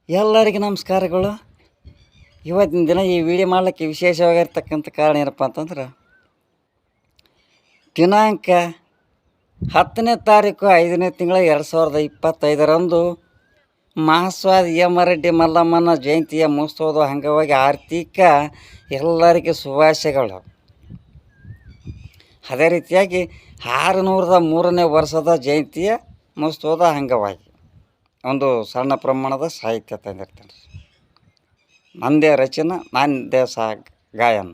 ಎಲ್ಲರಿಗೆ ನಮಸ್ಕಾರಗಳು. ಇವತ್ತಿನ ದಿನ ಈ ವಿಡಿಯೋ ಮಾಡಲಿಕ್ಕೆ ವಿಶೇಷವಾಗಿರ್ತಕ್ಕಂಥ ಕಾರಣ ಏನಪ್ಪ ಅಂತಂದ್ರೆ, ದಿನಾಂಕ 10ನೇ ತಾರೀಕು 5ನೇ ತಿಂಗಳ 2025ರಂದು ಮಹಾಸ್ವಾಮಿ ಯಮರೆಡ್ಡಿ ಮಲ್ಲಮ್ಮನ ಜಯಂತಿಯ ಮಹೋತ್ಸವದ ಅಂಗವಾಗಿ ಆರ್ಥಿಕ ಎಲ್ಲರಿಗೆ ಶುಭಾಶಯಗಳು. ಅದೇ ರೀತಿಯಾಗಿ 603ನೇ ವರ್ಷದ ಜಯಂತಿಯ ಮಹೋತ್ಸವದ ಅಂಗವಾಗಿ ಒಂದು ಸಣ್ಣ ಪ್ರಮಾಣದ ಸಾಹಿತ್ಯ ತಂದಿರ್ತೇನೆ. ನಂದೇ ರಚನೆ, ನಂದೇ ಗಾಯನ.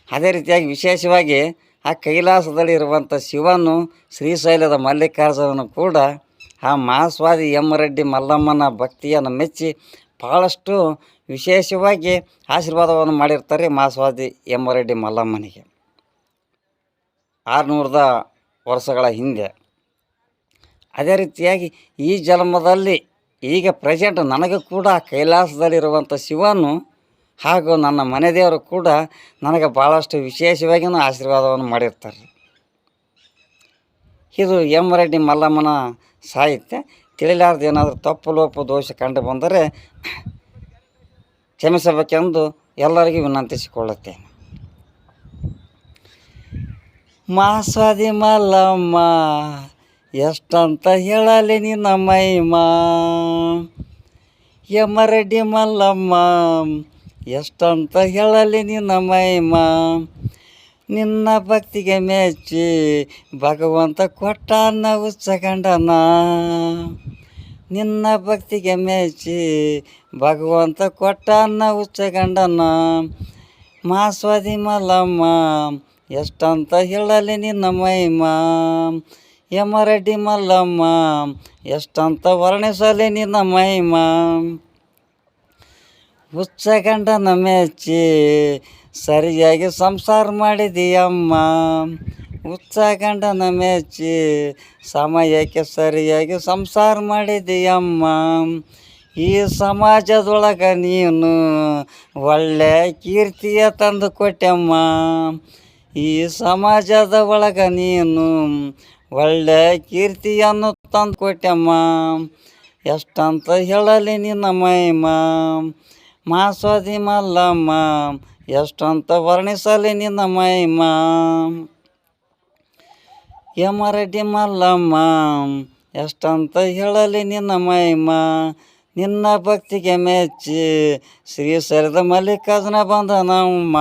ಅದೇ ರೀತಿಯಾಗಿ ವಿಶೇಷವಾಗಿ ಆ ಕೈಲಾಸದಲ್ಲಿರುವಂಥ ಶಿವನು ಶ್ರೀಶೈಲದ ಮಲ್ಲಿಕಾರ್ಜುನನು ಕೂಡ ಆ ಮಹಾಸ್ವಾಮಿ ಯಮರೆಡ್ಡಿ ಮಲ್ಲಮ್ಮನ ಭಕ್ತಿಯನ್ನು ಮೆಚ್ಚಿ ಭಾಳಷ್ಟು ವಿಶೇಷವಾಗಿ ಆಶೀರ್ವಾದವನ್ನು ಮಾಡಿರ್ತಾರೆ ಮಹಾಸ್ವಾಮಿ ಯಮರೆಡ್ಡಿ ಮಲ್ಲಮ್ಮನಿಗೆ 600 ವರ್ಷಗಳ ಹಿಂದೆ. ಅದೇ ರೀತಿಯಾಗಿ ಈ ಜನ್ಮದಲ್ಲಿ ಈಗ ಪ್ರೆಸೆಂಟ್ ನನಗೂ ಕೂಡ ಕೈಲಾಸದಲ್ಲಿರುವಂಥ ಶಿವನು ಹಾಗೂ ನನ್ನ ಮನೆ ದೇವರು ಕೂಡ ನನಗೆ ಭಾಳಷ್ಟು ವಿಶೇಷವಾಗಿಯೂ ಆಶೀರ್ವಾದವನ್ನು ಮಾಡಿರ್ತಾರೆ. ಇದು ಯಮರೆಡ್ಡಿ ಮಲ್ಲಮ್ಮನ ಸಾಹಿತ್ಯ. ತಿಳಿಲಾರ್ದು ಏನಾದರೂ ತಪ್ಪು ಲೋಪ ದೋಷ ಕಂಡು ಬಂದರೆ ಕ್ಷಮಿಸಬೇಕೆಂದು ಎಲ್ಲರಿಗೂ ವಿನಂತಿಸಿಕೊಳ್ಳುತ್ತೇನೆ. ಮಹಾಸ್ವಾಮಿ ಮಲ್ಲಮ್ಮ ಎಷ್ಟಂತ ಹೇಳಲಿ ನಿನ್ನ ಮಹಿಮಾ, ಯಮರೆಡ್ಡಿ ಮಲ್ಲಮ್ಮ ಎಷ್ಟಂತ ಹೇಳಲಿ ನಿನ್ನ ಮಹಿಮಾ. ನಿನ್ನ ಭಕ್ತಿಗೆ ಮೆಚ್ಚಿ ಭಗವಂತ ಕೊಟ್ಟಾನ ಉಚ್ಚಗಂಡನ, ನಿನ್ನ ಭಕ್ತಿಗೆ ಮೆಚ್ಚಿ ಭಗವಂತ ಕೊಟ್ಟಾನ ಉಚ್ಚಗಂಡನ. ಮಹಾಸ್ವಾಮಿ ಮಲ್ಲಮ್ಮ ಎಷ್ಟಂತ ಹೇಳಲಿ ನಿನ್ನ ಮಹಿಮಾ, ಯಮರೆಡ್ಡಿ ಮಲ್ಲಮ್ಮ ಎಷ್ಟಂತ ವರ್ಣಿಸಲಿ ನಿನ್ನ ಮಹಿಮಾ. ಉಚ್ಚಗಂಡನ ಮೆಚ್ಚಿ ಸರಿಯಾಗಿ ಸಂಸಾರ ಮಾಡಿದೀಯಮ್ಮ, ಉಚ್ಚಗಂಡನ ಮೆಚ್ಚಿ ಸಮಯಕ್ಕೆ ಸರಿಯಾಗಿ ಸಂಸಾರ ಮಾಡಿದೀಯಮ್ಮ. ಈ ಸಮಾಜದೊಳಗೆ ನೀನು ಒಳ್ಳೆ ಕೀರ್ತಿಯ ತಂದು ಕೊಟ್ಟೆಮ್ಮ, ಈ ಸಮಾಜದ ಒಳಗೆ ನೀನು ಒಳ್ಳೆ ಕೀರ್ತಿಯನ್ನು ತಂದು ಕೊಟ್ಟೆಮ್ಮ. ಎಷ್ಟಂತ ಹೇಳಲಿ ನಿನ್ನ ಮಹಿಮಾ, ಮಹಾಸ್ವಾಮಿ ಮಲ್ಲಮ್ಮ ಎಷ್ಟಂತ ವರ್ಣಿಸಲಿ ನಿನ್ನ ಮಹಿಮಾ. ಯಮರೆಡ್ಡಿ ಮಲ್ಲಮ್ಮ ಎಷ್ಟಂತ ಹೇಳಲಿ ನಿನ್ನ ಮಹಿಮಾ. ನಿನ್ನ ಭಕ್ತಿಗೆ ಮೆಚ್ಚಿ ಶ್ರೀಶೈಲದ ಮಲ್ಲಿಕಾರ್ಜುನ ಬಂದನಮ್ಮ,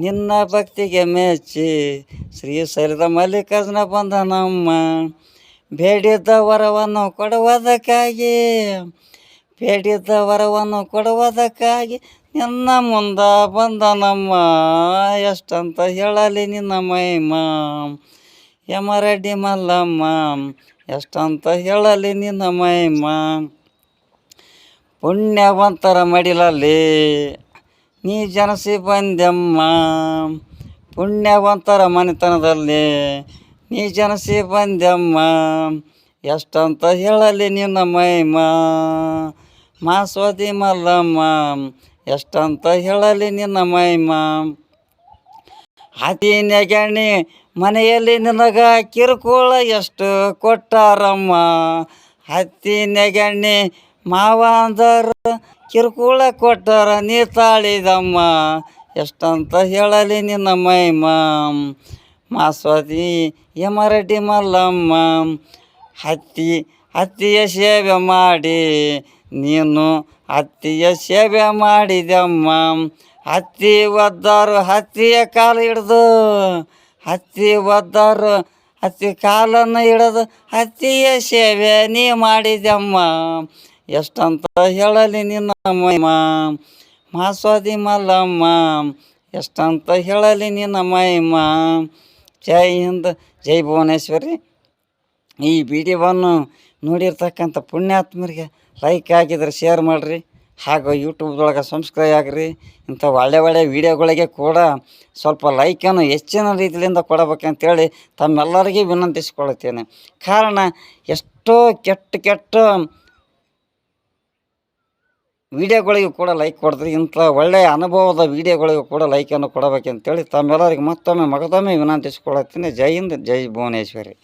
ನಿನ್ನ ಭಕ್ತಿಗೆ ಮೆಚ್ಚಿ ಶ್ರೀಶೈಲದ ಮಲ್ಲಿಕಾರ್ಜುನ ಬಂದನಮ್ಮ. ಬೇಡಿದ್ದ ವರವನ್ನು ಕೊಡುವುದಕ್ಕಾಗಿ, ಬೇಡಿದ್ದ ವರವನ್ನು ಕೊಡುವುದಕ್ಕಾಗಿ ನಿನ್ನ ಮುಂದೆ ಬಂದನಮ್ಮ. ಎಷ್ಟಂತ ಹೇಳಲಿ ನಿನ್ನ ಮಹಿಮಾ, ಯಮರೆಡ್ಡಿ ಮಲ್ಲಮ್ಮ ಎಷ್ಟಂತ ಹೇಳಲಿ ನಿನ್ನ ಮಹಿಮಾ. ಪುಣ್ಯವಂತರ ಮಡಿಲಲ್ಲಿ ನೀ ಜನಸಿ ಬಂದೆಮ್ಮ, ಪುಣ್ಯವಂತರ ಮನೆತನದಲ್ಲಿ ನೀ ಜನಸಿ ಬಂದೆಮ್ಮ. ಎಷ್ಟಂತ ಹೇಳಲಿ ನಿನ್ನ ಮಹಿಮಾ, ಮಹಾಸ್ವಾಮಿ ಮಲ್ಲಮ್ಮ ಎಷ್ಟಂತ ಹೇಳಲಿ ನಿನ್ನ ಮಹಿಮಾ. ಅತಿ ನೆಗಣಿ ಮನೆಯಲ್ಲಿ ನಿನಗ ಕಿರುಕುಳ ಎಷ್ಟು ಕೊಟ್ಟಾರಮ್ಮ, ಅತಿ ನೆಗಣಿ ಮಾವ ಅಂದರು ಕಿರುಕುಳ ಕೊಟ್ಟಾರ ನೀ ತಾಳಿದಮ್ಮ. ಎಷ್ಟಂತ ಹೇಳಲಿ ನಿನ್ನ ಮಹಿಮಾ, ಮಹಾಸ್ವಾಮಿ ಯಮರೆಡ್ಡಿ ಮಲ್ಲಮ್ಮ. ಹತ್ತಿಯ ಸೇವೆ ಮಾಡಿ ನೀನು ಹತ್ತಿಯ ಸೇವೆ ಮಾಡಿದಮ್ಮ. ಹತ್ತಿ ಒದ್ದಾರು ಹತ್ತಿಯ ಕಾಲು ಹಿಡ್ದು, ಹತ್ತಿ ಒದ್ದಾರು ಹತ್ತಿ ಕಾಲನ್ನು ಹಿಡಿದು ಹತ್ತಿಯ ಸೇವೆ ನೀ ಮಾಡಿದಮ್ಮ. ಎಷ್ಟಂತ ಹೇಳಲಿ ನಿನ್ನ ಮಹಿಮಾ, ಮಹಾಸ್ವಾಮಿ ಮಲ್ಲಮ್ಮ ಎಷ್ಟಂತ ಹೇಳಲಿ ನಿನ್ನ ಮಹಿಮಾ. ಜೈ ಹಿಂದ್, ಜೈ ಭುವನೇಶ್ವರಿ. ಈ ವಿಡಿಯೋವನ್ನು ನೋಡಿರ್ತಕ್ಕಂಥ ಪುಣ್ಯಾತ್ಮರಿಗೆ ಲೈಕ್ ಹಾಕಿದರೆ ಶೇರ್ ಮಾಡಿರಿ, ಹಾಗೂ ಯೂಟ್ಯೂಬ್ದೊಳಗೆ ಸಬ್ಸ್ಕ್ರೈಬ್ ಆಗಿರಿ. ಇಂಥ ಒಳ್ಳೆ ವೀಡಿಯೋಗಳಿಗೆ ಕೂಡ ಸ್ವಲ್ಪ ಲೈಕನ್ನು ಹೆಚ್ಚಿನ ರೀತಿಯಿಂದ ಕೊಡಬೇಕಂತೇಳಿ ತಮ್ಮೆಲ್ಲರಿಗೂ ವಿನಂತಿಸಿಕೊಳ್ಳುತ್ತೇನೆ. ಕಾರಣ ಎಷ್ಟೋ ಕೆಟ್ಟ ವೀಡಿಯೋಗಳಿಗೂ ಕೂಡ ಲೈಕ್ ಕೊಡ್ತೀರಿ. ಇಂಥ ಒಳ್ಳೆಯ ಅನುಭವದ ವೀಡಿಯೋಗಳಿಗೂ ಕೂಡ ಲೈಕನ್ನು ಕೊಡಬೇಕಂತೇಳಿ ತಮ್ಮೆಲ್ಲರಿಗೆ ಮತ್ತೊಮ್ಮೆ ವಿನಂತಿಸಿಕೊಳ್ಳುತ್ತೇನೆ. ಜೈ ಹಿಂದ್, ಜೈ ಭುವನೇಶ್ವರಿ.